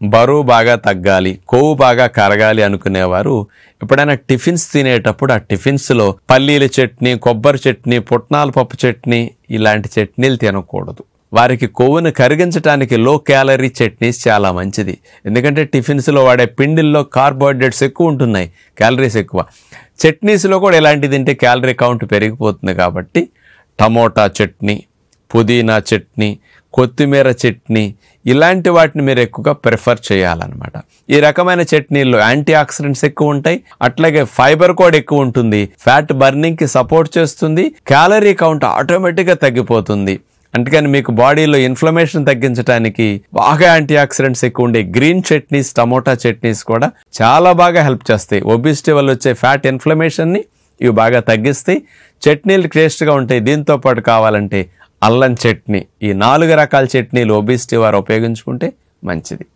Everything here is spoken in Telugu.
బరువు బాగా తగ్గాలి, కొవ్వు బాగా కరగాలి అనుకునేవారు ఎప్పుడైనా టిఫిన్స్ తినేటప్పుడు ఆ టిఫిన్స్లో పల్లీల చట్నీ, కొబ్బరి చట్నీ, పుట్నాల పప్పు చట్నీ ఇలాంటి చట్నీలు తినకూడదు. వారికి కొవ్వును కరిగించడానికి లో క్యాలరీ చట్నీస్ చాలా మంచిది. ఎందుకంటే టిఫిన్స్లో వాడే పిండిల్లో కార్బోహైడ్రేట్స్ ఎక్కువ ఉంటున్నాయి, క్యాలరీస్ ఎక్కువ. చట్నీస్లో కూడా ఇలాంటి తింటే క్యాలరీ కౌంట్ పెరిగిపోతుంది. కాబట్టి టమోటా చట్నీ, పుదీనా చట్నీ, కొత్తిమీర చట్నీ ఇలాంటి వాటిని మీరు ఎక్కువగా ప్రిఫర్ చేయాలన్నమాట. ఈ రకమైన చట్నీల్లో యాంటీ ఆక్సిడెంట్స్ ఎక్కువ ఉంటాయి, అట్లాగే ఫైబర్ కూడా ఎక్కువ ఉంటుంది, ఫ్యాట్ బర్నింగ్కి సపోర్ట్ చేస్తుంది, క్యాలరీ కౌంట్ ఆటోమేటిక్గా తగ్గిపోతుంది. అందుకని మీకు బాడీలో ఇన్ఫ్లమేషన్ తగ్గించడానికి బాగా యాంటీ ఆక్సిడెంట్స్ ఎక్కువ ఉండే గ్రీన్ చట్నీస్, టమోటా చట్నీస్ కూడా చాలా బాగా హెల్ప్ చేస్తాయి. ఒబిసిటీ వల్ల వచ్చే ఫ్యాట్ ఇన్ఫ్లమేషన్ని ఇవి బాగా తగ్గిస్తాయి. చట్నీలు టేస్ట్గా ఉంటాయి. దీంతో పాటు కావాలంటే అల్లం చట్నీ, ఈ 4 రకాల చట్నీలు ఒబిసిటీ వారు ఉపయోగించుకుంటే మంచిది.